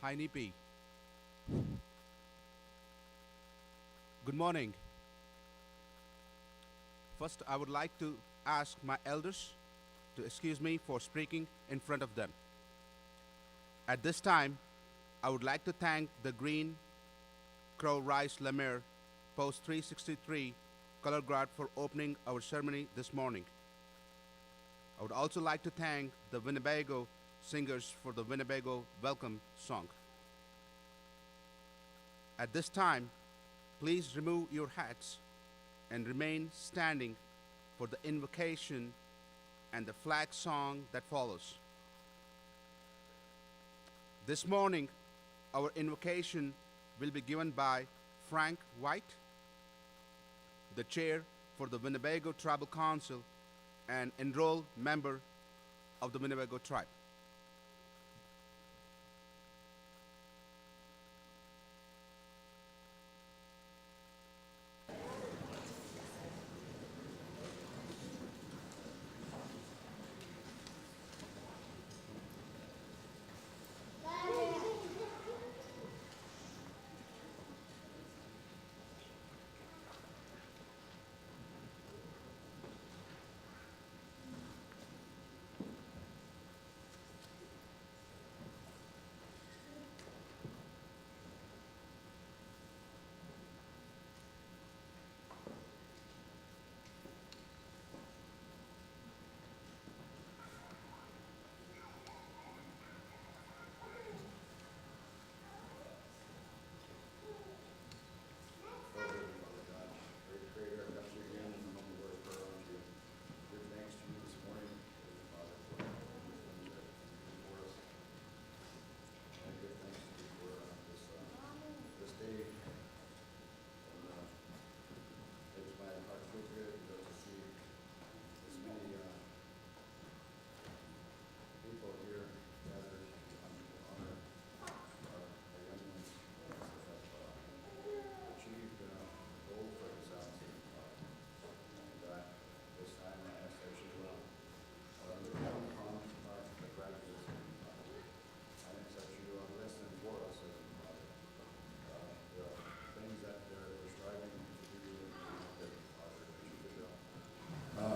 Hi, Nipi. Good morning. First, I would like to ask my elders to excuse me for speaking in front of them. At this time, I would like to thank the Green Crow Rice Lemire Post 363 Color Guard for opening our ceremony this morning. I would also like to thank the Winnebago singers for the Winnebago Welcome song. At this time, please remove your hats and remain standing for the invocation and the flag song that follows. This morning, our invocation will be given by Frank White, the chair for the Winnebago Tribal Council and enrolled member of the Winnebago tribe.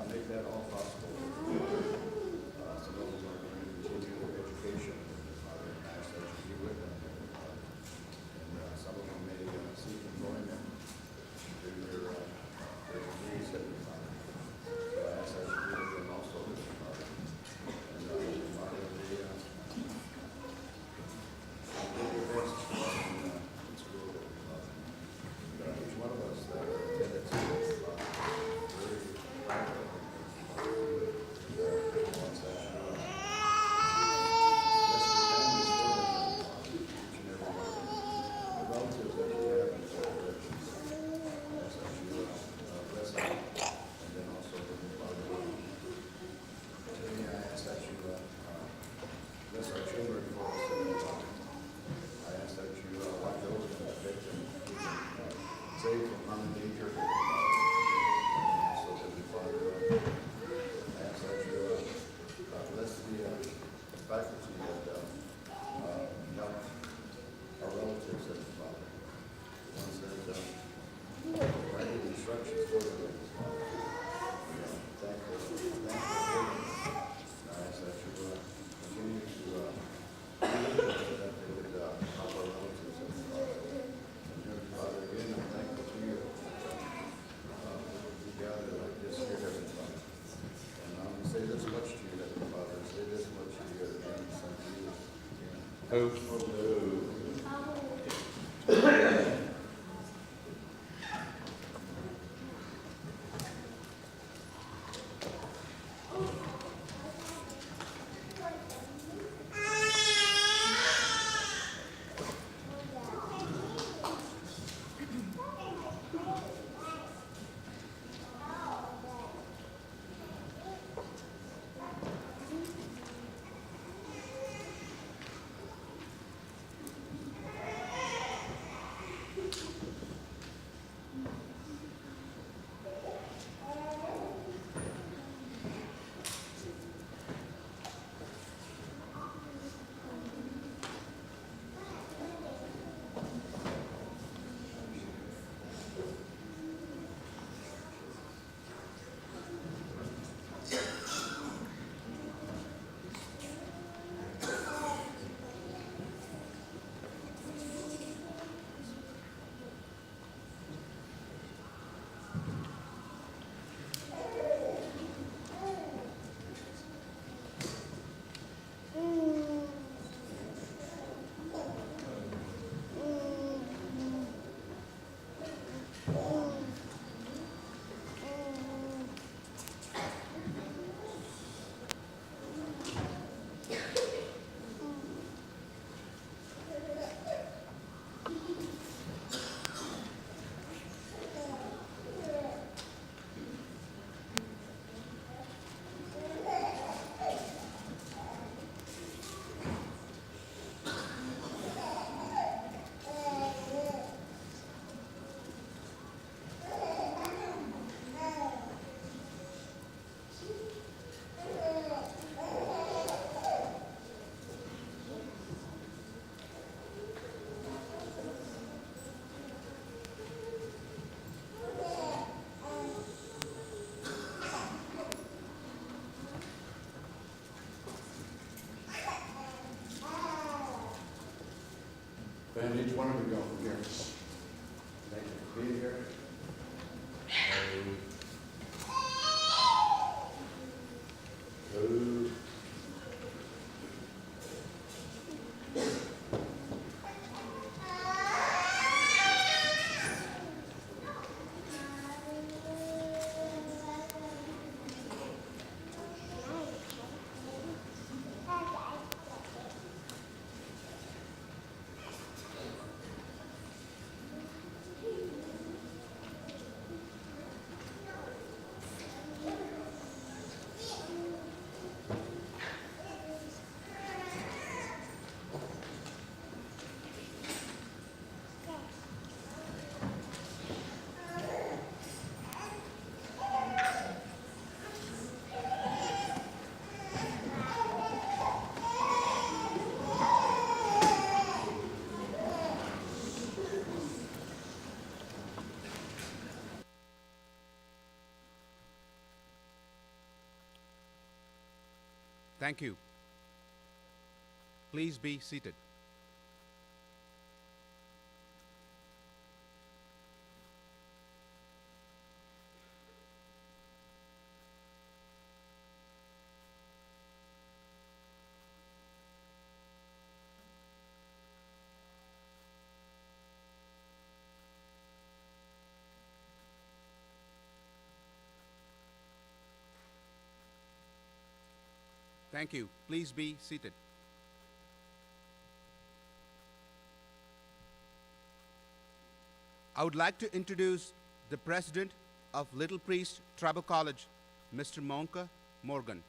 Make that all possible. Some of them are going to continue their education, Father, and I ask that you be with them. And some of them may seek employment through their degrees, Heavenly Father. So I ask that you be with them also, Father. And Father, they do their best in school, Father. And each one of us that attended school, very proud of bless our children for us, Heavenly Father. I ask that you watch over them, protect them, keep them safe from harm and danger, Heavenly Father. And also, Heavenly Father, I ask that you bless the faculty that help our relatives, Heavenly Father. The ones that write instructions for them, Heavenly Father. Thank you for them. I ask that you continue to that they would help our relatives and Heavenly Father, again, I'm thankful to you we gather like this here, Heavenly Father. And I'm going to say this much to you, Heavenly Father, say this much to you, again, Son to you. Amen. And each one of you go from here. Thank you for being here. Two. Thank you. Please be seated. Thank you. Please be seated. I would like to introduce the president of Little Priest Tribal College, Mr. Monka Morgan.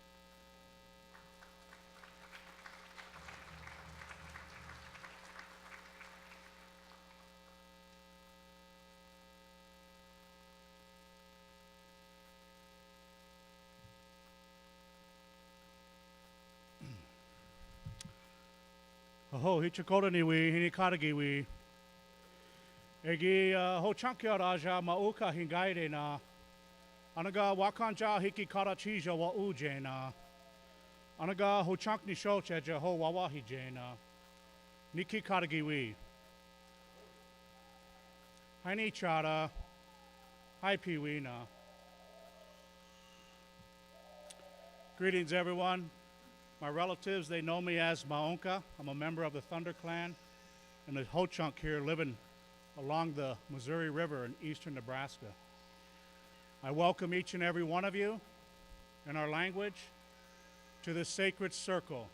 Ho hichikola ni wi hini karagi wi. Egi ho chankia raja mauka hingaire na. Anaga wakanja hiki karachija wa uje na. Anaga ho chank ni shoche je ho wawahi je na. Niki karagi wi. Haini chara. Hai piwi na. Greetings everyone. My relatives, they know me as Maonka. I'm a member of the Thunder Clan and the Ho-Chunk here living along the Missouri River in eastern Nebraska. I welcome each and every one of you in our language to this sacred circle.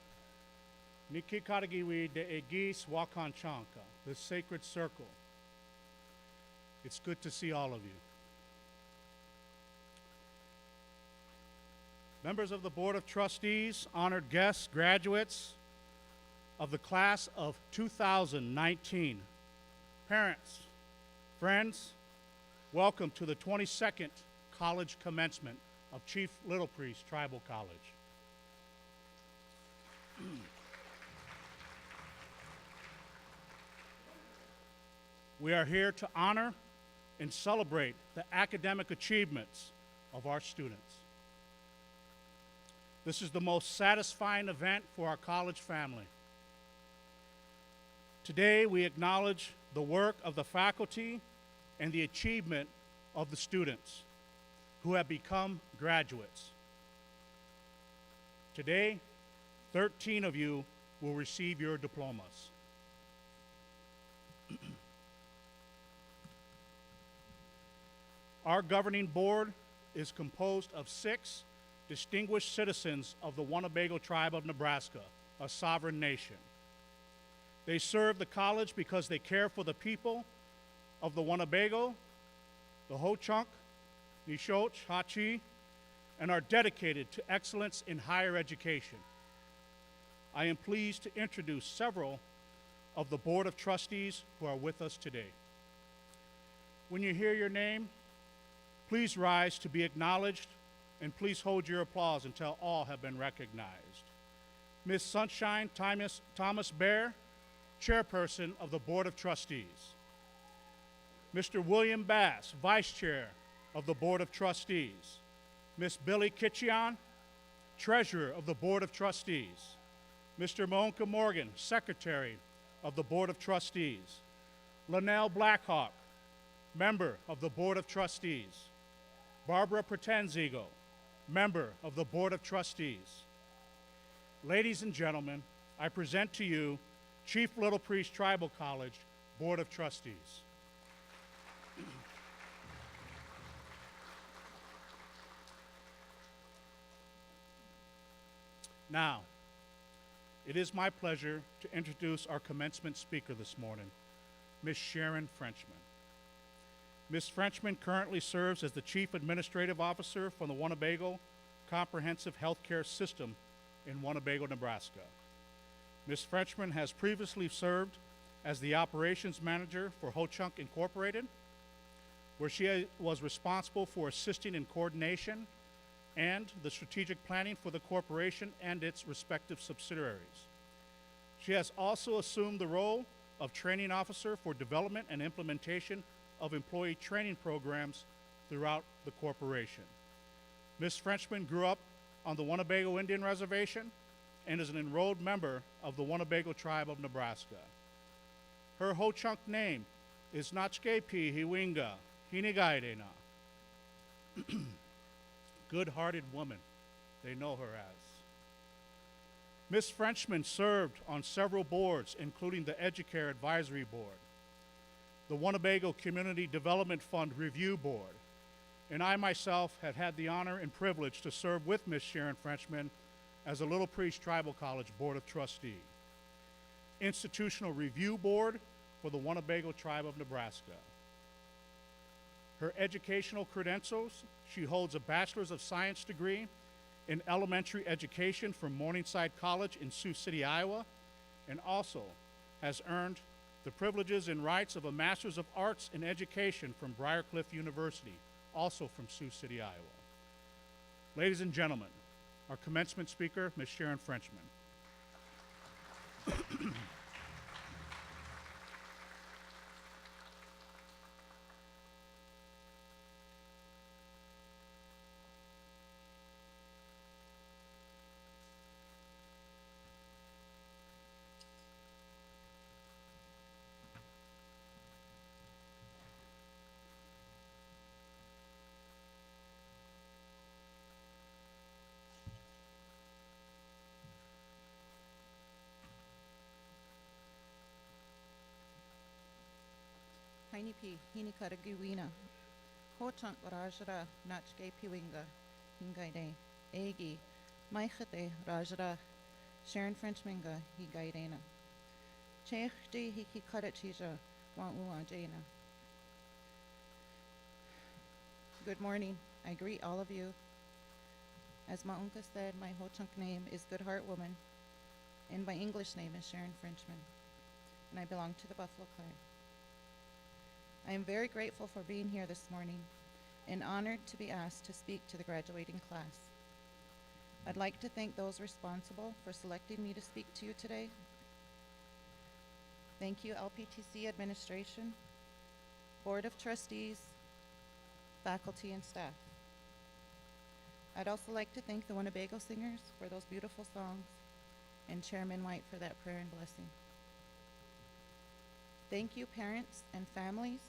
Niki Karagiwi de Egis Wakanchanka, this sacred circle. It's good to see all of you. Members of the Board of Trustees, honored guests, graduates of the class of 2019, parents, friends, welcome to the 22nd College Commencement of Chief Little Priest Tribal College. We are here to honor and celebrate the academic achievements of our students. This is the most satisfying event for our college family. Today, we acknowledge the work of the faculty and the achievement of the students who have become graduates. Today, 13 of you will receive your diplomas. Our governing board is composed of 6 distinguished citizens of the Winnebago tribe of Nebraska, a sovereign nation. They serve the college because they care for the people of the Winnebago, the Ho-Chunk, Nishoch, Hachi, and are dedicated to excellence in higher education. I am pleased to introduce several of the Board of Trustees who are with us today. When you hear your name, please rise to be acknowledged, and please hold your applause until all have been recognized. Ms. Sunshine Thomas Bear, Chairperson of the Board of Trustees. Mr. William Bass, Vice Chair of the Board of Trustees. Ms. Billy Kitchian, Treasurer of the Board of Trustees. Mr. Monka Morgan, Secretary of the Board of Trustees. Linnell Blackhawk, member of the Board of Trustees. Barbara Pretenzigo, member of the Board of Trustees. Ladies and gentlemen, I present to you Chief Little Priest Tribal College Board of Trustees. Now, it is my pleasure to introduce our commencement speaker this morning, Ms. Sharon Frenchman. Ms. Frenchman currently serves as the Chief Administrative Officer for the Winnebago Comprehensive Healthcare System in Winnebago, Nebraska. Ms. Frenchman has previously served as the Operations Manager for Ho-Chunk Incorporated, where she was responsible for assisting in coordination and the strategic planning for the corporation and its respective subsidiaries. She has also assumed the role of Training Officer for development and implementation of employee training programs throughout the corporation. Ms. Frenchman grew up on the Winnebago Indian Reservation and is an enrolled member of the Winnebago Tribe of Nebraska. Her Ho-Chunk name is Nachkepi Hiwinga Hinigaidena. Good-hearted woman, they know her as. Ms. Frenchman served on several boards, including the Educare Advisory Board, the Winnebago Community Development Fund Review Board, and I myself have had the honor and privilege to serve with Ms. Sharon Frenchman as a Little Priest Tribal College Board of Trustee, Institutional Review Board for the Winnebago Tribe of Nebraska. Her educational credentials: she holds a Bachelor's of Science degree in elementary education from Morningside College in Sioux City, Iowa, and also has earned the privileges and rights of a Master's of Arts in Education from Briarcliff University, also from Sioux City, Iowa. Ladies and gentlemen, our commencement speaker, Ms. Sharon Frenchman. Hainipi, Hinikaraguina, Ho-Chunk Rajara, Nachke Piwinga, Hingaide, Egi, Maichate Rajara, Sharon Frenchminga, Higaidena, Chechdi Hiki Karachija, Wa'ua Jaina. Good morning. I greet all of you. As Ma'unka said, my Ho-Chunk name is Good Heart Woman, and my English name is Sharon Frenchman, and I belong to the Buffalo Clan. I am very grateful for being here this morning and honored to be asked to speak to the graduating class. I'd like to thank those responsible for selecting me to speak to you today. Thank you, LPTC administration, Board of Trustees, faculty, and staff. I'd also like to thank the Winnebago singers for those beautiful songs and Chairman White for that prayer and blessing. Thank you, parents and families,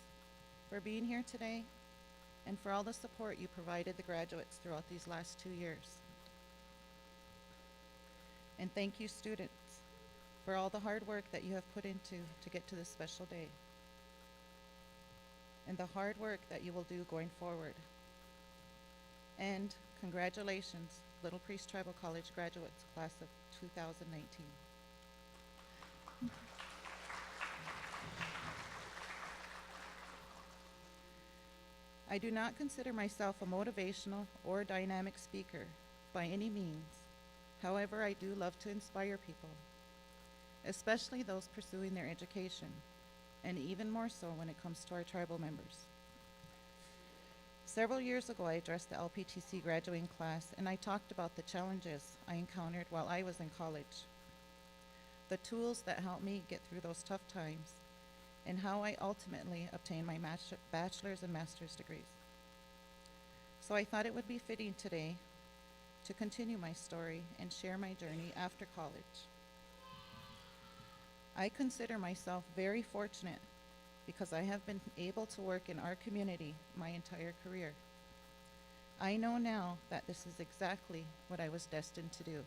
for being here today and for all the support you provided the graduates throughout these last 2 years. And thank you, students, for all the hard work that you have put into to get to this special day, and the hard work that you will do going forward. And congratulations, Little Priest Tribal College graduates, class of 2019. I do not consider myself a motivational or dynamic speaker by any means. However, I do love to inspire people, especially those pursuing their education, and even more so when it comes to our tribal members. Several years ago, I addressed the LPTC graduating class, and I talked about the challenges I encountered while I was in college, the tools that helped me get through those tough times, and how I ultimately obtained my bachelor's and master's degrees. So I thought it would be fitting today to continue my story and share my journey after college. I consider myself very fortunate because I have been able to work in our community my entire career. I know now that this is exactly what I was destined to do.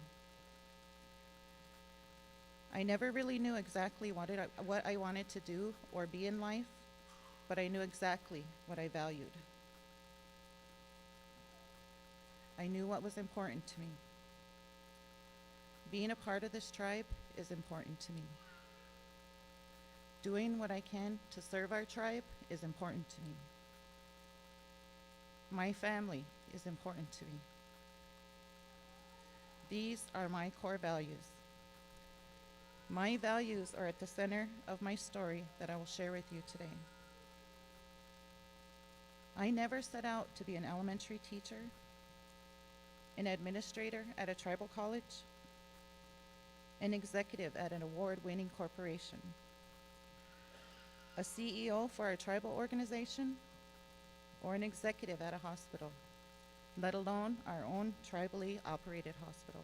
I never really knew exactly what I wanted to do or be in life, but I knew exactly what I valued. I knew what was important to me. Being a part of this tribe is important to me. Doing what I can to serve our tribe is important to me. My family is important to me. These are my core values. My values are at the center of my story that I will share with you today. I never set out to be an elementary teacher, an administrator at a tribal college, an executive at an award-winning corporation, a CEO for a tribal organization, or an executive at a hospital, let alone our own tribally operated hospital.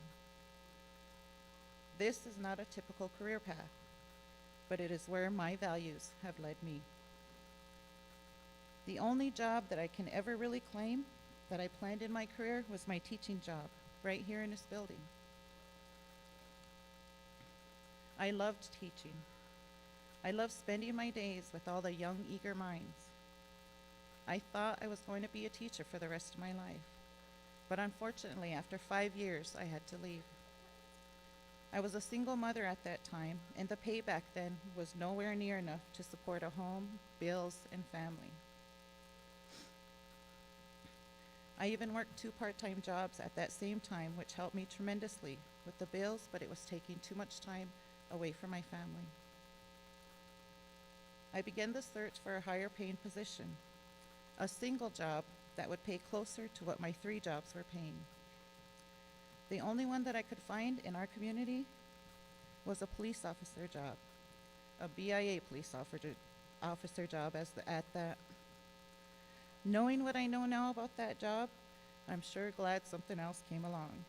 This is not a typical career path, but it is where my values have led me. The only job that I can ever really claim that I planned in my career was my teaching job, right here in this building. I loved teaching. I loved spending my days with all the young, eager minds. I thought I was going to be a teacher for the rest of my life, but unfortunately, after 5 years, I had to leave. I was a single mother at that time, and the pay back then was nowhere near enough to support a home, bills, and family. I even worked 2 part-time jobs at that same time, which helped me tremendously with the bills, but it was taking too much time away from my family. I began the search for a higher paying position, a single job that would pay closer to what my 3 jobs were paying. The only one that I could find in our community was a police officer job, a BIA police officer job at that. Knowing what I know now about that job, I'm sure glad something else came along.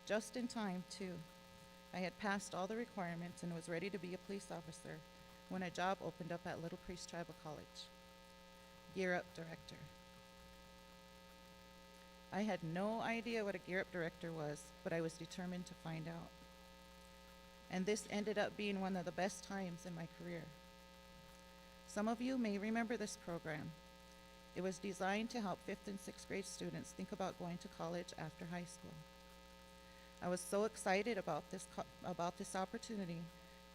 Just in time, too. I had passed all the requirements and was ready to be a police officer when a job opened up at Little Priest Tribal College. Gear Up Director. I had no idea what a Gear Up Director was, but I was determined to find out. And this ended up being one of the best times in my career. Some of you may remember this program. It was designed to help 5th and 6th grade students think about going to college after high school. I was so excited about this opportunity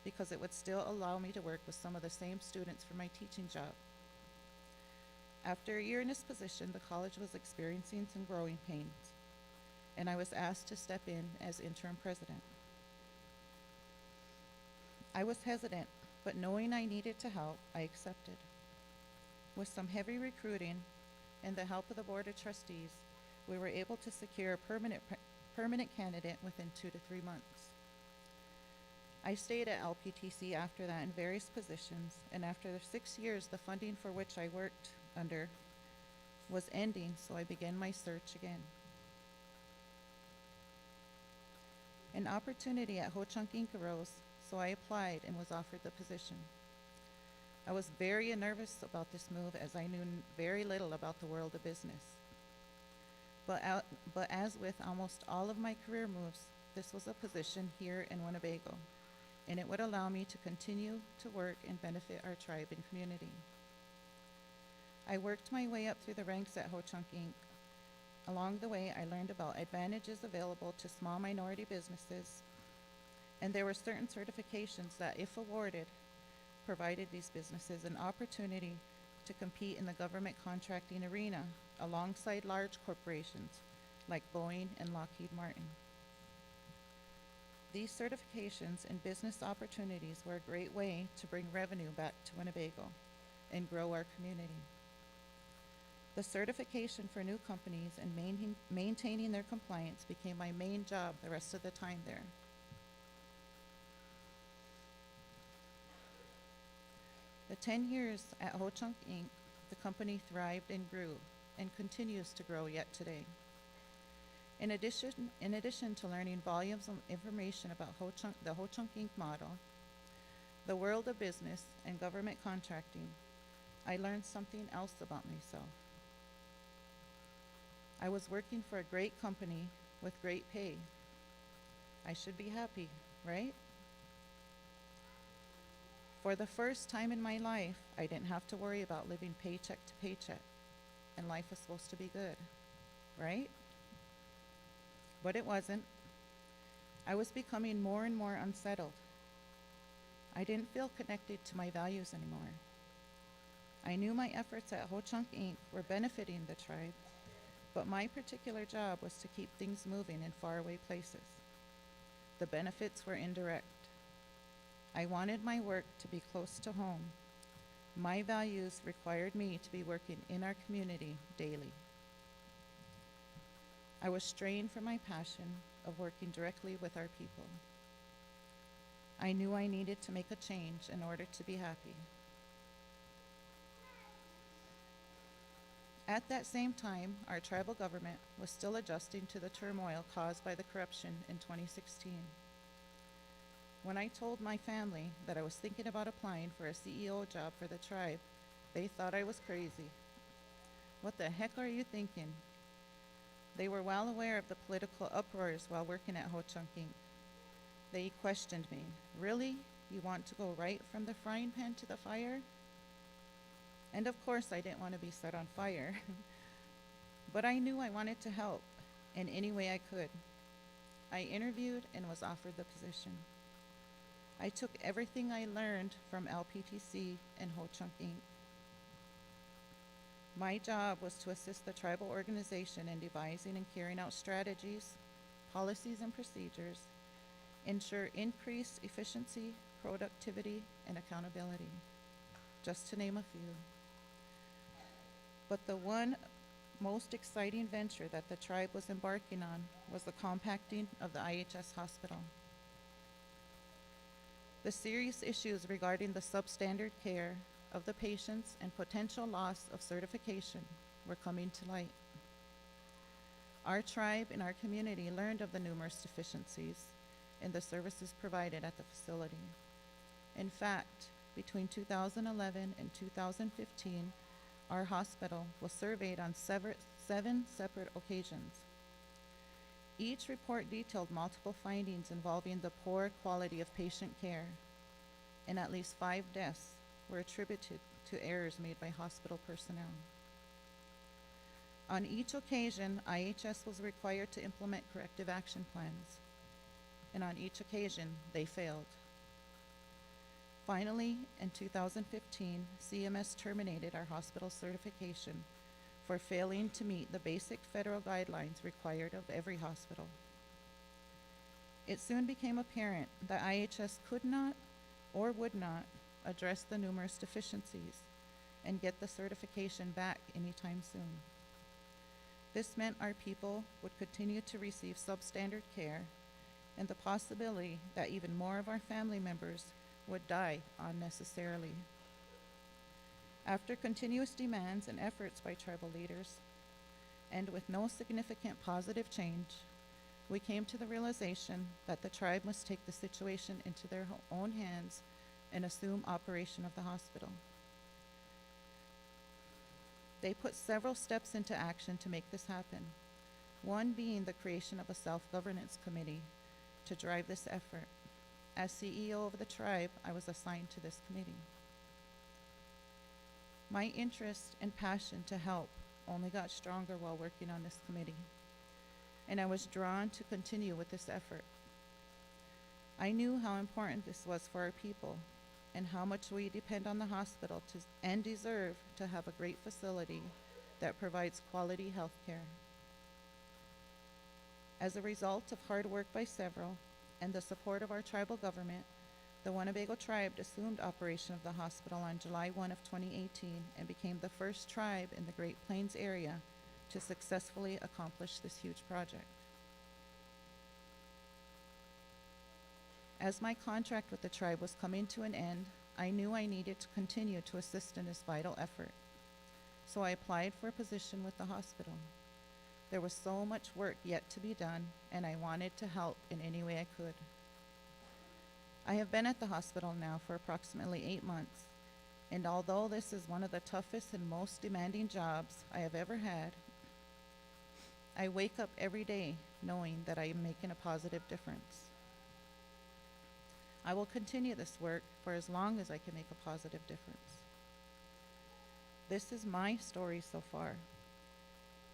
because it would still allow me to work with some of the same students for my teaching job. After a year in this position, the college was experiencing some growing pains, and I was asked to step in as interim president. I was hesitant, but knowing I needed to help, I accepted. With some heavy recruiting and the help of the Board of Trustees, we were able to secure a permanent candidate within 2 to 3 months. I stayed at LPTC after that in various positions, and after the 6 years, the funding for which I worked under was ending, so I began my search again. An opportunity at Ho-Chunk Inc. arose, so I applied and was offered the position. I was very nervous about this move as I knew very little about the world of business. But as with almost all of my career moves, this was a position here in Winnebago, and it would allow me to continue to work and benefit our tribe and community. I worked my way up through the ranks at Ho-Chunk Inc. Along the way, I learned about advantages available to small minority businesses, and there were certain certifications that, if awarded, provided these businesses an opportunity to compete in the government contracting arena alongside large corporations like Boeing and Lockheed Martin. These certifications and business opportunities were a great way to bring revenue back to Winnebago and grow our community. The certification for new companies and maintaining their compliance became my main job the rest of the time there. The 10 years at Ho-Chunk Inc., the company thrived and grew and continues to grow yet today. In addition to learning volumes of information about the Ho-Chunk Inc. model, the world of business and government contracting, I learned something else about myself. I was working for a great company with great pay. I should be happy, right? For the first time in my life, I didn't have to worry about living paycheck to paycheck, and life was supposed to be good, right? But it wasn't. I was becoming more and more unsettled. I didn't feel connected to my values anymore. I knew my efforts at Ho Chunk Inc. were benefiting the tribe, but my particular job was to keep things moving in faraway places. The benefits were indirect. I wanted my work to be close to home. My values required me to be working in our community daily. I was strained from my passion of working directly with our people. I knew I needed to make a change in order to be happy. At that same time, our tribal government was still adjusting to the turmoil caused by the corruption in 2016. When I told my family that I was thinking about applying for a CEO job for the tribe, they thought I was crazy. What the heck are you thinking? They were well aware of the political uproars while working at Ho Chunk Inc. They questioned me. Really? You want to go right from the frying pan to the fire? And of course, I didn't want to be set on fire. But I knew I wanted to help in any way I could. I interviewed and was offered the position. I took everything I learned from LPTC and Ho Chunk Inc. My job was to assist the tribal organization in devising and carrying out strategies, policies, and procedures, ensure increased efficiency, productivity, and accountability, just to name a few. But the one most exciting venture that the tribe was embarking on was the compacting of the IHS hospital. The serious issues regarding the substandard care of the patients and potential loss of certification were coming to light. Our tribe and our community learned of the numerous deficiencies in the services provided at the facility. In fact, between 2011 and 2015, our hospital was surveyed on 7 separate occasions. Each report detailed multiple findings involving the poor quality of patient care, and at least 5 deaths were attributed to errors made by hospital personnel. On each occasion, IHS was required to implement corrective action plans, and on each occasion, they failed. Finally, in 2015, CMS terminated our hospital certification for failing to meet the basic federal guidelines required of every hospital. It soon became apparent that IHS could not or would not address the numerous deficiencies and get the certification back anytime soon. This meant our people would continue to receive substandard care and the possibility that even more of our family members would die unnecessarily. After continuous demands and efforts by tribal leaders, and with no significant positive change, we came to the realization that the tribe must take the situation into their own hands and assume operation of the hospital. They put several steps into action to make this happen, one being the creation of a self-governance committee to drive this effort. As CEO of the tribe, I was assigned to this committee. My interest and passion to help only got stronger while working on this committee, and I was drawn to continue with this effort. I knew how important this was for our people and how much we depend on the hospital and deserve to have a great facility that provides quality health care. As a result of hard work by several and the support of our tribal government, the Winnebago tribe assumed operation of the hospital on July 1 of 2018 and became the first tribe in the Great Plains area to successfully accomplish this huge project. As my contract with the tribe was coming to an end, I knew I needed to continue to assist in this vital effort. So I applied for a position with the hospital. There was so much work yet to be done, and I wanted to help in any way I could. I have been at the hospital now for approximately 8 months, and although this is one of the toughest and most demanding jobs I have ever had, I wake up every day knowing that I am making a positive difference. I will continue this work for as long as I can make a positive difference. This is my story so far,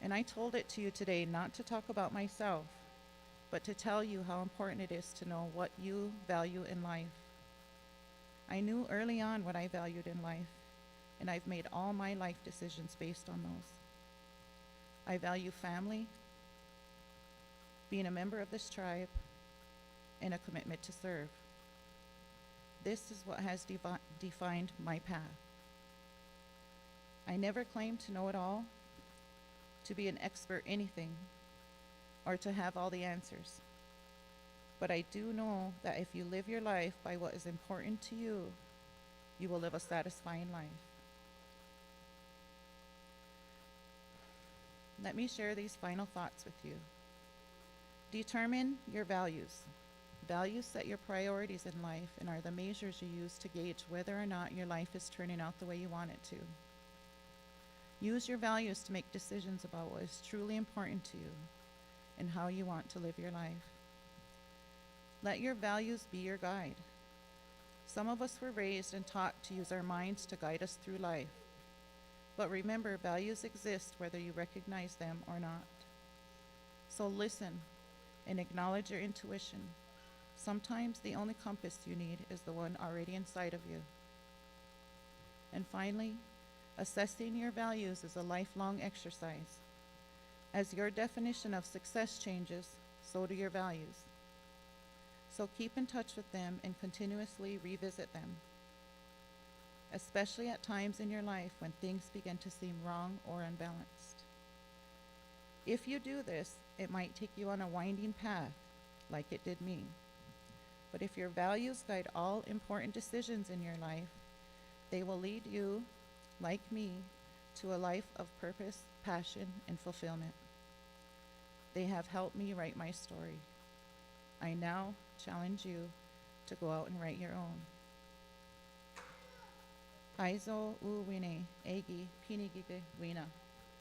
and I told it to you today not to talk about myself, but to tell you how important it is to know what you value in life. I knew early on what I valued in life, and I've made all my life decisions based on those. I value family, being a member of this tribe, and a commitment to serve. This is what has defined my path. I never claimed to know it all, to be an expert anything, or to have all the answers. But I do know that if you live your life by what is important to you, you will live a satisfying life. Let me share these final thoughts with you. Determine your values. Values set your priorities in life and are the measures you use to gauge whether or not your life is turning out the way you want it to. Use your values to make decisions about what is truly important to you and how you want to live your life. Let your values be your guide. Some of us were raised and taught to use our minds to guide us through life. But remember, values exist whether you recognize them or not. So listen and acknowledge your intuition. Sometimes the only compass you need is the one already inside of you. And finally, assessing your values is a lifelong exercise. As your definition of success changes, so do your values. So keep in touch with them and continuously revisit them, especially at times in your life when things begin to seem wrong or unbalanced. If you do this, it might take you on a winding path, like it did me. But if your values guide all important decisions in your life, they will lead you, like me, to a life of purpose, passion, and fulfillment. They have helped me write my story. I now challenge you to go out and write your own. Aizo uwine egi pinigige wina.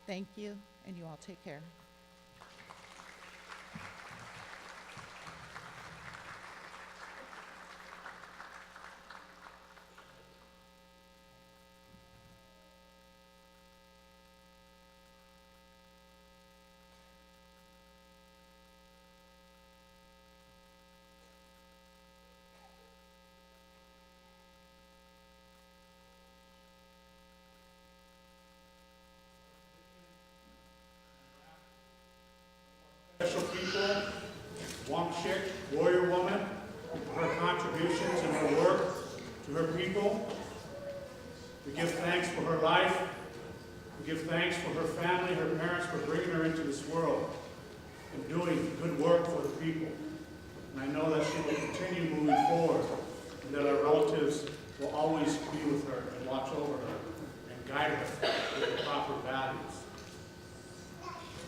Thank you, and you all take care. Special people, Wamshik, warrior woman, for her contributions and her work to her people. We give thanks for her life. We give thanks for her family, her parents, for bringing her into this world and doing good work for the people. And I know that she will continue moving forward and that our relatives will always be with her and watch over her and guide her with the proper values.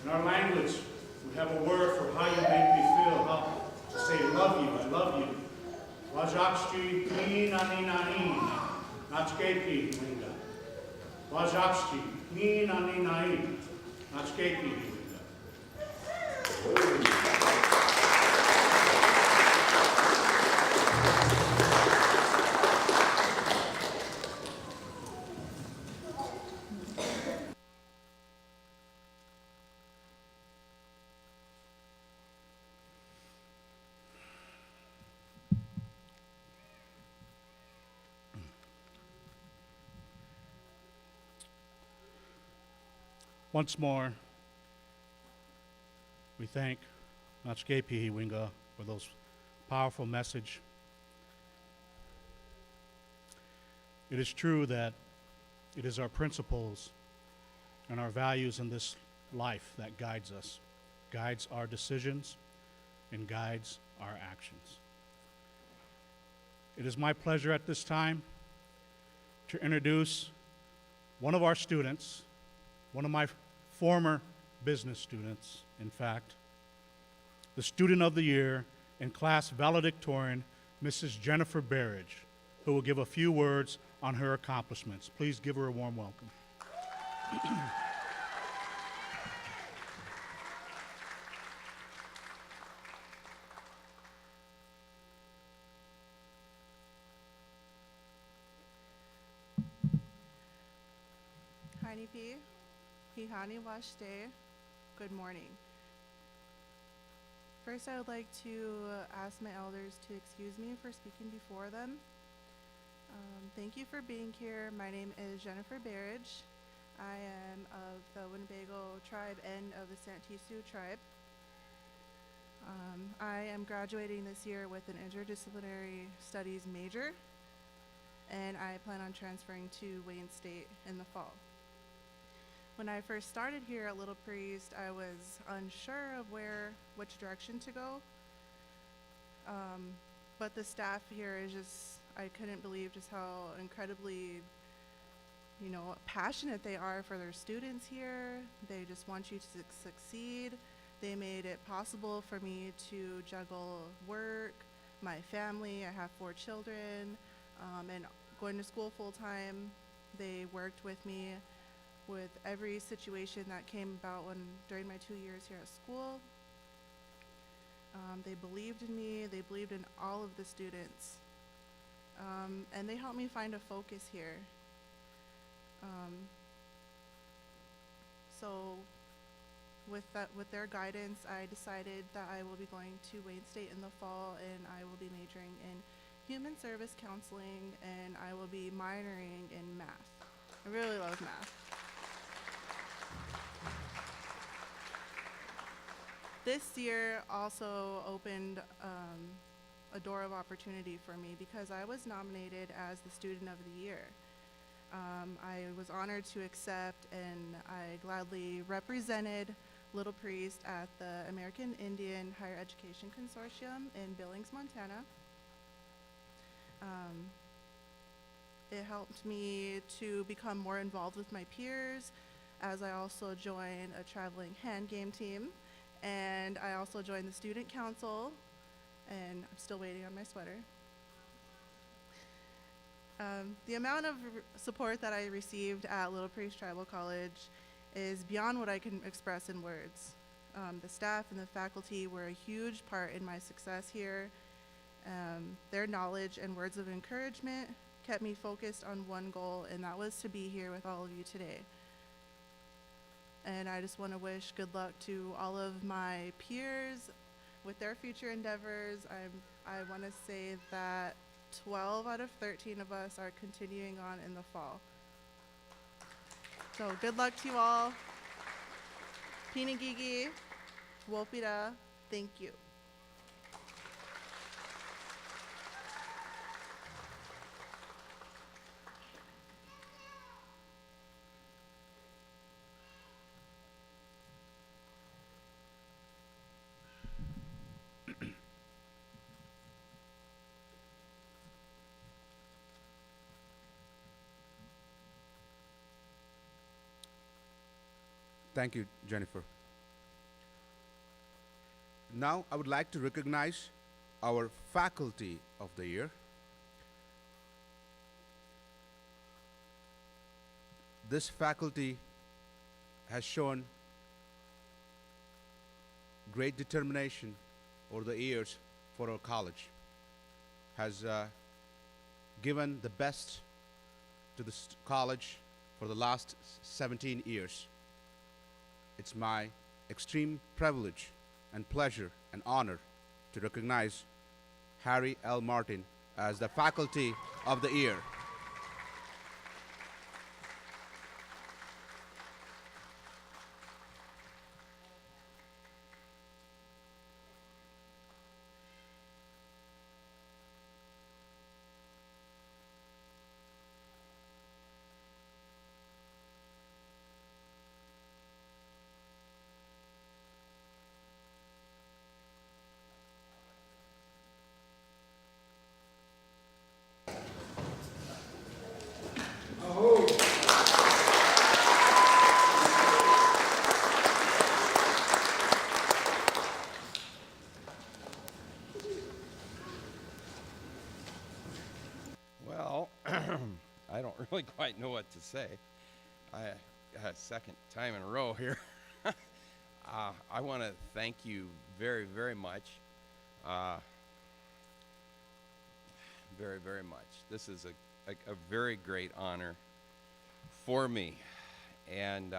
In our language, we have a word for how you make me feel, how to say love you, I love you. Wajakshti ni nani nani, nachkepi winga. Wajakshti ni nani nani, nachkepi winga. Once more, we thank Nachkepi Winga for those powerful message. It is true that it is our principles and our values in this life that guides us, guides our decisions, and guides our actions. It is my pleasure at this time to introduce one of our students, one of my former business students, in fact, the student of the year and class valedictorian Mrs. Jennifer Barrage, who will give a few words on her accomplishments. Please give her a warm welcome. Haini Pi, Hihani Washte, good morning. First, I would like to ask my elders to excuse me for speaking before them. Thank you for being here. My name is Jennifer Barrage. I am of the Winnebago tribe and of the Santee Sioux tribe. I am graduating this year with an interdisciplinary studies major, and I plan on transferring to Wayne State in the fall. When I first started here at Little Priest, I was unsure of which direction to go. But the staff here is just, I couldn't believe just how incredibly, passionate they are for their students here. They just want you to succeed. They made it possible for me to juggle work, my family. I have 4 children, and going to school full time. They worked with me with every situation that came about during my 2 years here at school. They believed in me, they believed in all of the students, and they helped me find a focus here. So with their guidance, I decided that I will be going to Wayne State in the fall, and I will be majoring in human service counseling, and I will be minoring in math. I really love math. This year also opened a door of opportunity for me because I was nominated as the Student of the Year. I was honored to accept, and I gladly represented Little Priest at the American Indian Higher Education Consortium in Billings, Montana. It helped me to become more involved with my peers, as I also joined a traveling hand game team. And I also joined the student council, and I'm still waiting on my sweater. The amount of support that I received at Little Priest Tribal College is beyond what I can express in words. The staff and the faculty were a huge part in my success here. Their knowledge and words of encouragement kept me focused on one goal, and that was to be here with all of you today. And I just want to wish good luck to all of my peers with their future endeavors. I want to say that 12 out of 13 of us are continuing on in the fall. So good luck to you all. Pinagigi, Wopira, thank you. Thank you, Jennifer. Now, I would like to recognize our Faculty of the Year. This faculty has shown great determination over the years for our college, has given the best to the college for the last 17 years. It's my extreme privilege and pleasure and honor to recognize Harry L. Martin as the Faculty of the Year. I don't really quite know what to say. Second time in a row here. I want to thank you very, very much. Very, very much. This is a very great honor for me. And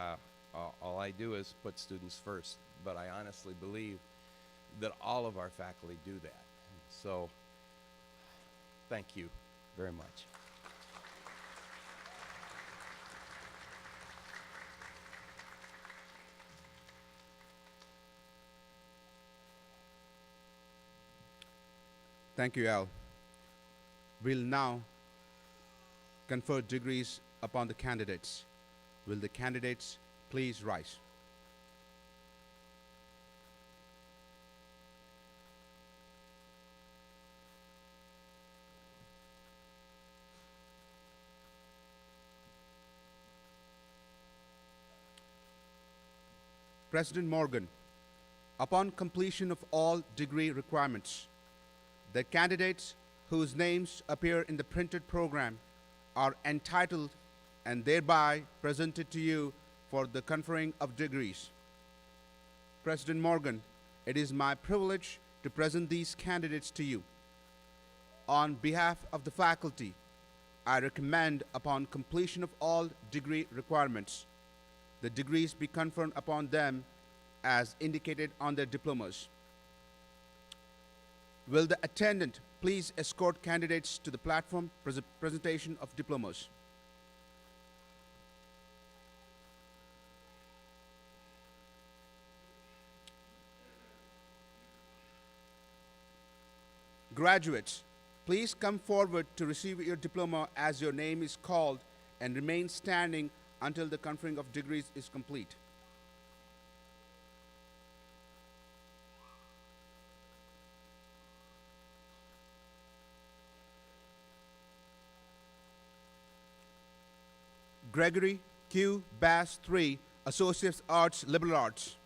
all I do is put students first. But I honestly believe that all of our faculty do that. So thank you very much. Thank you, Al. We'll now confer degrees upon the candidates. Will the candidates please rise? President Morgan, upon completion of all degree requirements, the candidates whose names appear in the printed program are entitled and thereby presented to you for the conferring of degrees. President Morgan, it is my privilege to present these candidates to you. On behalf of the faculty, I recommend upon completion of all degree requirements, the degrees be conferred upon them as indicated on their diplomas. Will the attendant please escort candidates to the platform for the presentation of diplomas? Graduates, please come forward to receive your diploma as your name is called and remain standing until the conferring of degrees is complete. Gregory Q. Bass III, Associate Arts, Liberal Arts.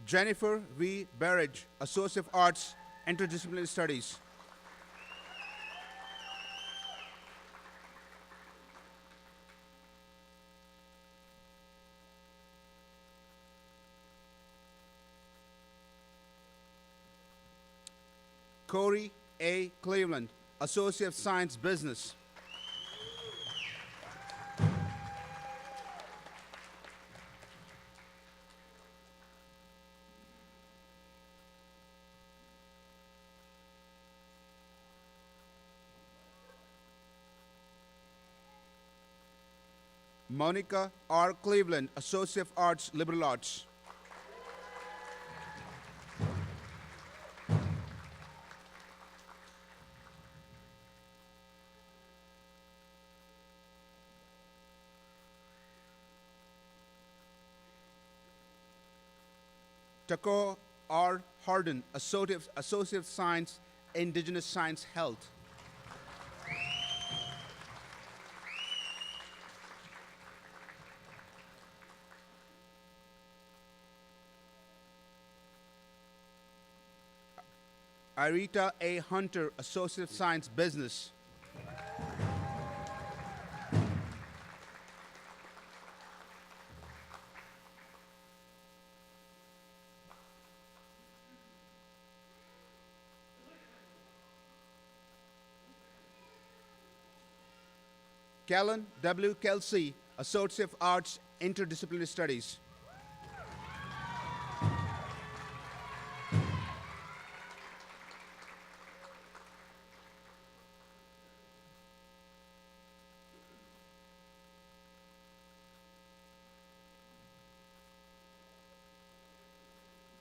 Jennifer V. Barrage, Associate of Arts, Interdisciplinary Studies. Corey A. Cleveland, Associate of Science, Business. Monica R. Cleveland, Associate of Arts, Liberal Arts. Taco R. Harden, Associate of Science, Indigenous Science, Health. Irita A. Hunter, Associate of Science, Business. Kellen W. Kelsey, Associate of Arts, Interdisciplinary Studies.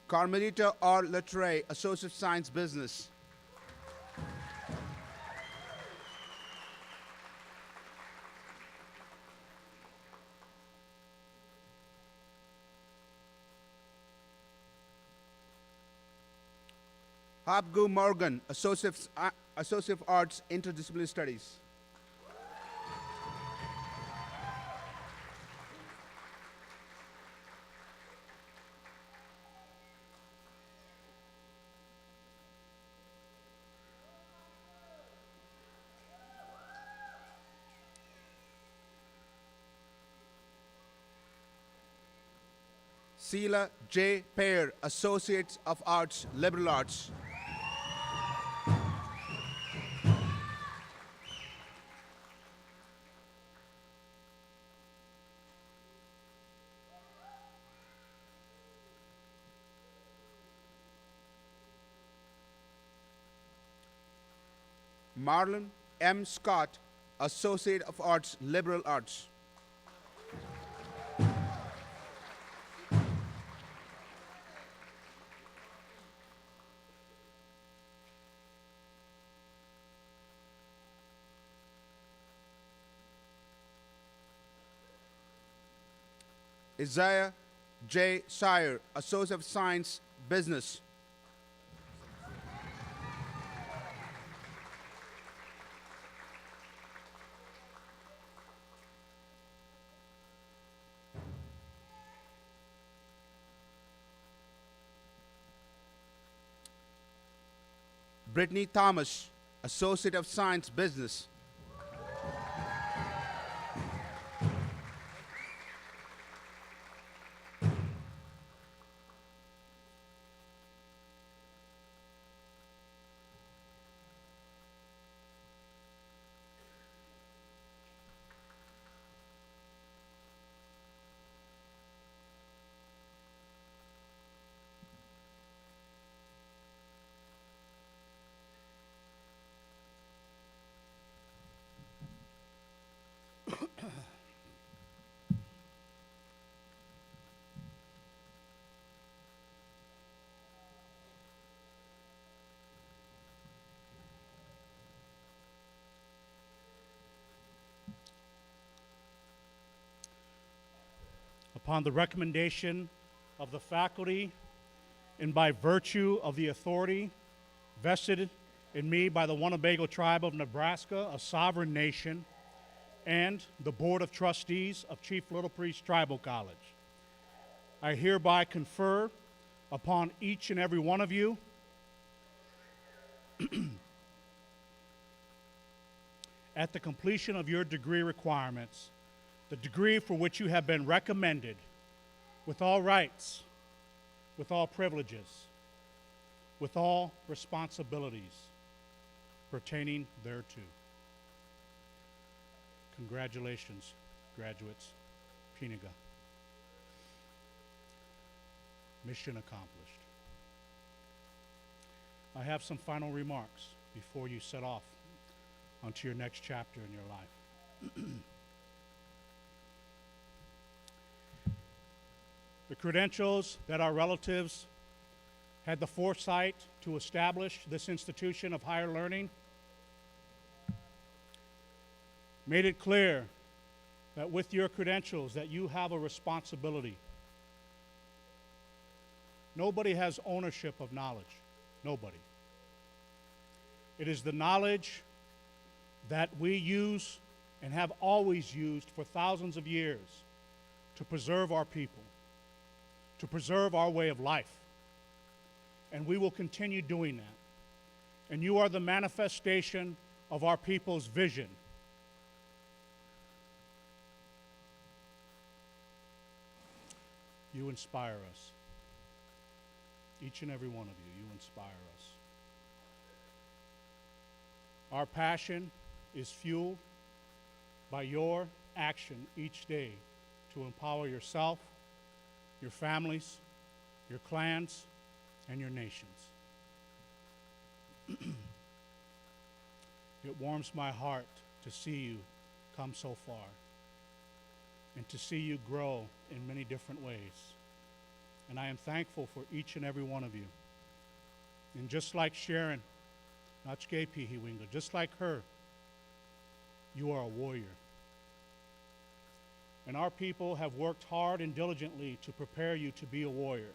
Carmelita R. Latre, Associate of Science, Business. Habgu Morgan, Associate of Arts, Interdisciplinary Studies. Sheila J. Pear, Associates of Arts, Liberal Arts. Marlon M. Scott, Associate of Arts, Liberal Arts. Isaiah J. Shire, Associate of Science, Business. Brittany Thomas, Associate of Science, Business. Upon the recommendation of the faculty and by virtue of the authority vested in me by the Winnebago Tribe of Nebraska, a sovereign nation, and the Board of Trustees of Chief Little Priest Tribal College, I hereby confer upon each and every one of you at the completion of your degree requirements, the degree for which you have been recommended, with all rights, with all privileges, with all responsibilities pertaining thereto. Congratulations, graduates. Pinaga. Mission accomplished. I have some final remarks before you set off onto your next chapter in your life. The credentials that our relatives had the foresight to establish this institution of higher learning made it clear that with your credentials that you have a responsibility. Nobody has ownership of knowledge. Nobody. It is the knowledge that we use and have always used for thousands of years to preserve our people, to preserve our way of life. And we will continue doing that. And you are the manifestation of our people's vision. You inspire us. Each and every one of you, you inspire us. Our passion is fueled by your action each day to empower yourself, your families, your clans, and your nations. It warms my heart to see you come so far and to see you grow in many different ways. And I am thankful for each and every one of you. And just like Sharon, just like her, you are a warrior. And our people have worked hard and diligently to prepare you to be a warrior.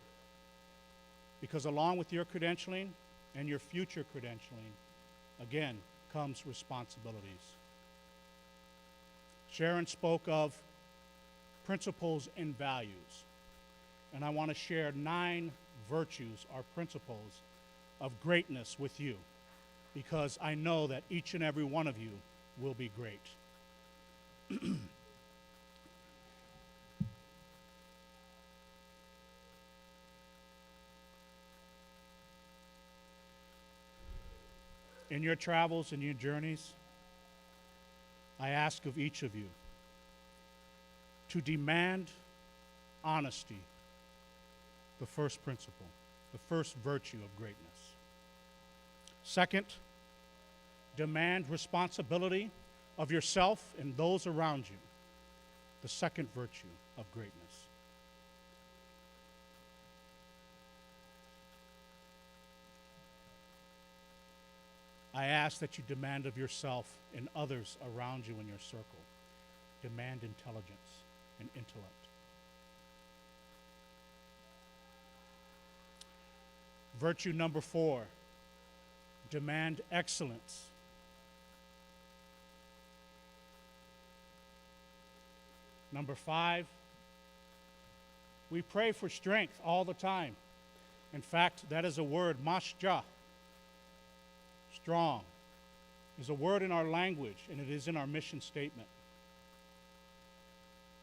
Because along with your credentialing and your future credentialing, again, comes responsibilities. Sharon spoke of principles and values, and I want to share 9 virtues or principles of greatness with you, because I know that each and every one of you will be great. In your travels and your journeys, I ask of each of you to demand honesty, the first principle, the first virtue of greatness. Second, demand responsibility of yourself and those around you, the second virtue of greatness. I ask that you demand of yourself and others around you in your circle. Demand intelligence and intellect. Virtue number 4, demand excellence. Number 5, we pray for strength all the time. In fact, that is a word, mashja. Strong is a word in our language, and it is in our mission statement.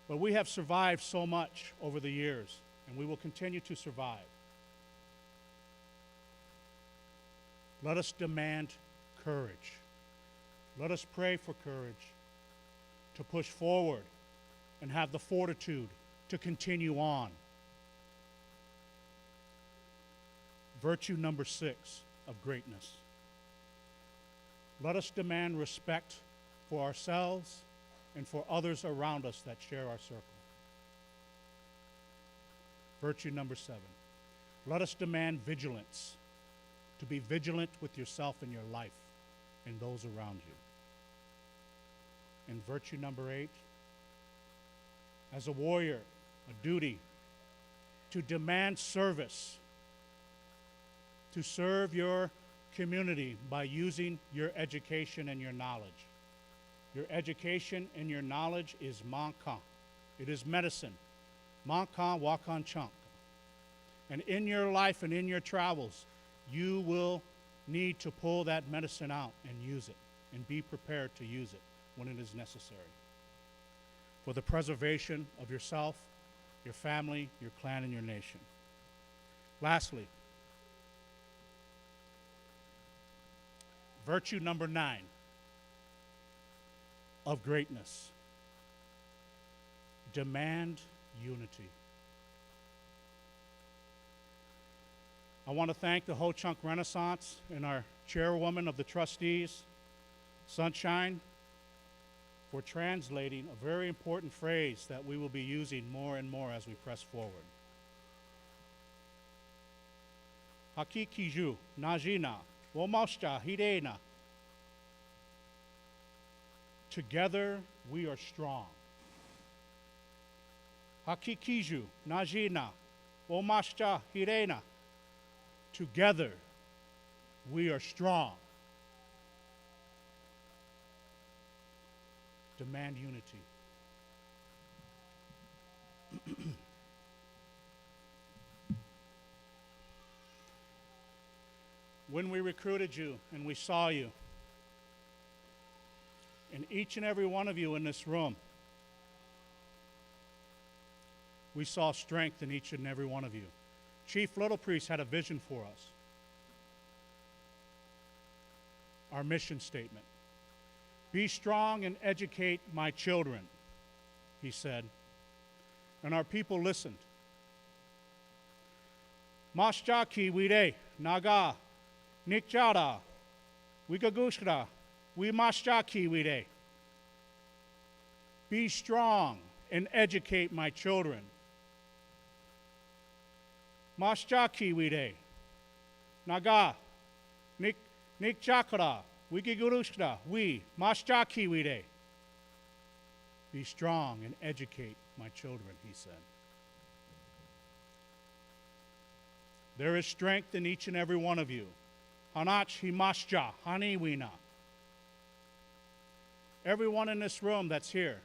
But we have survived so much over the years, and we will continue to survive. Let us demand courage. Let us pray for courage to push forward and have the fortitude to continue on. Virtue number 6 of greatness. Let us demand respect for ourselves and for others around us that share our circle. Virtue number 7. Let us demand vigilance, to be vigilant with yourself and your life and those around you. And virtue number 8, as a warrior, a duty to demand service, to serve your community by using your education and your knowledge. Your education and your knowledge is mankan. It is medicine. Mankan wakan chunk. And in your life and in your travels, you will need to pull that medicine out and use it, and be prepared to use it when it is necessary for the preservation of yourself, your family, your clan, and your nation. Lastly, virtue number 9 of greatness. Demand unity. I want to thank the Ho Chunk Renaissance and our chairwoman of the trustees, Sunshine, for translating a very important phrase that we will be using more and more as we press forward. Hakikiju, Najina, Womashta, Hidena. Together we are strong. Hakikiju, Najina, Womashta, Hidena. Together we are strong. Demand unity. When we recruited you and we saw you, and each and every one of you in this room, we saw strength in each and every one of you. Chief Little Priest had a vision for us. Our mission statement. Be strong and educate my children, he said. And our people listened. Mashjaki wide, naga, nikjada, wigagushra, we mashjaki wide. Be strong and educate my children. Mashjaki wide, naga, nikjakara, wigagushra, we mashjaki wide. Be strong and educate my children, he said. There is strength in each and every one of you. Hanach himasja haniwina. Everyone in this room that's here,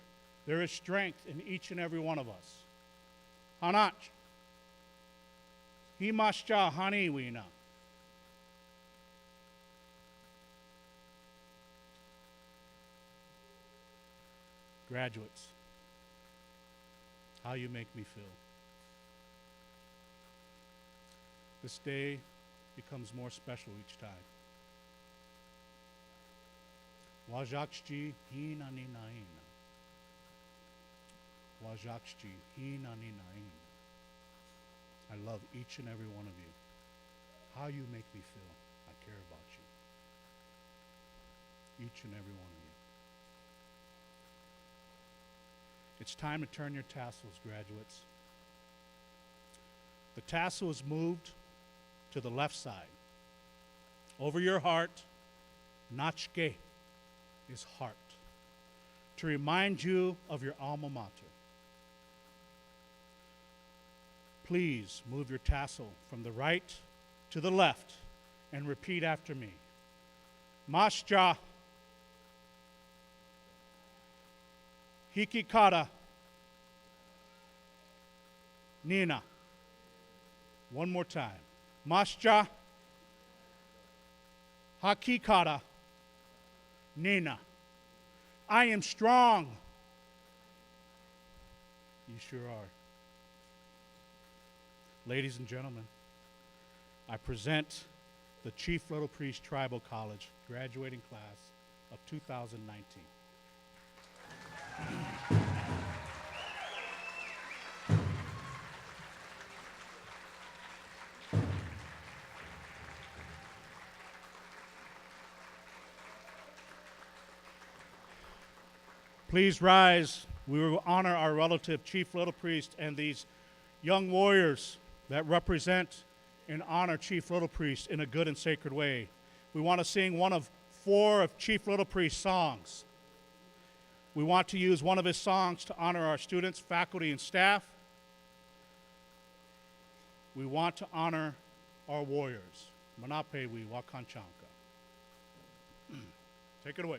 there is strength in each and every one of us. Hanach himasja haniwina. Graduates, how you make me feel. This day becomes more special each time. Wajakji hinaninaina. Wajakji hinaninaina. I love each and every one of you. How you make me feel. I care about you. Each and every one of you. It's time to turn your tassels, graduates. The tassel is moved to the left side. Over your heart, nachke is heart, to remind you of your alma mater. Please move your tassel from the right to the left and repeat after me. Masja Hikikata Nina. One more time. Masja Hakikata Nina. I am strong. You sure are. Ladies and gentlemen, I present the Chief Little Priest Tribal College graduating class of 2019. Please rise. We will honor our relative, Chief Little Priest, and these young warriors that represent and honor Chief Little Priest in a good and sacred way. We want to sing one of 4 of Chief Little Priest's songs. We want to use one of his songs to honor our students, faculty, and staff. We want to honor our warriors. Manapewi Wakanchanka. Take it away.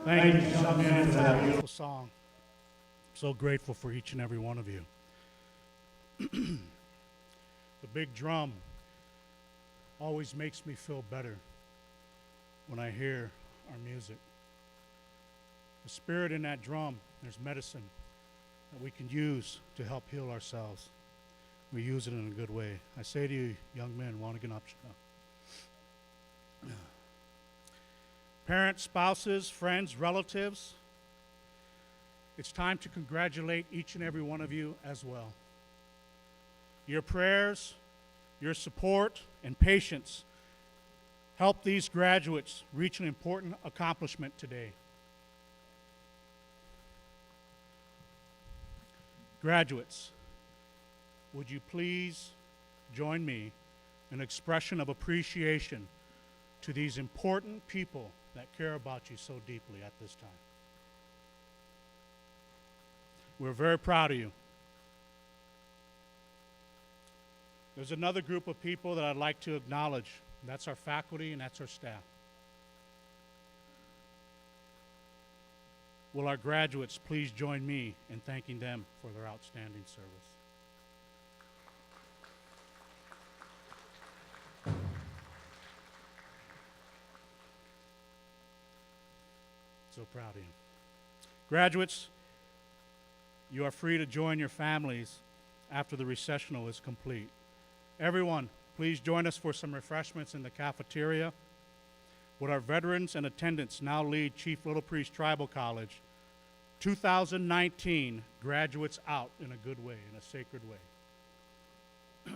Thank you, young man, for that beautiful song. So grateful for each and every one of you. The big drum always makes me feel better when I hear our music. The spirit in that drum, there's medicine that we can use to help heal ourselves. We use it in a good way. I say to you, young men, parents, spouses, friends, relatives, it's time to congratulate each and every one of you as well. Your prayers, your support, and patience help these graduates reach an important accomplishment today. Graduates, would you please join me in expression of appreciation to these important people that care about you so deeply at this time. We're very proud of you. There's another group of people that I'd like to acknowledge. That's our faculty and that's our staff. Will our graduates please join me in thanking them for their outstanding service? So proud of you. Graduates, you are free to join your families after the recessional is complete. Everyone, please join us for some refreshments in the cafeteria. Would our veterans and attendants now lead Chief Little Priest Tribal College 2019 graduates out in a good way, in a sacred way.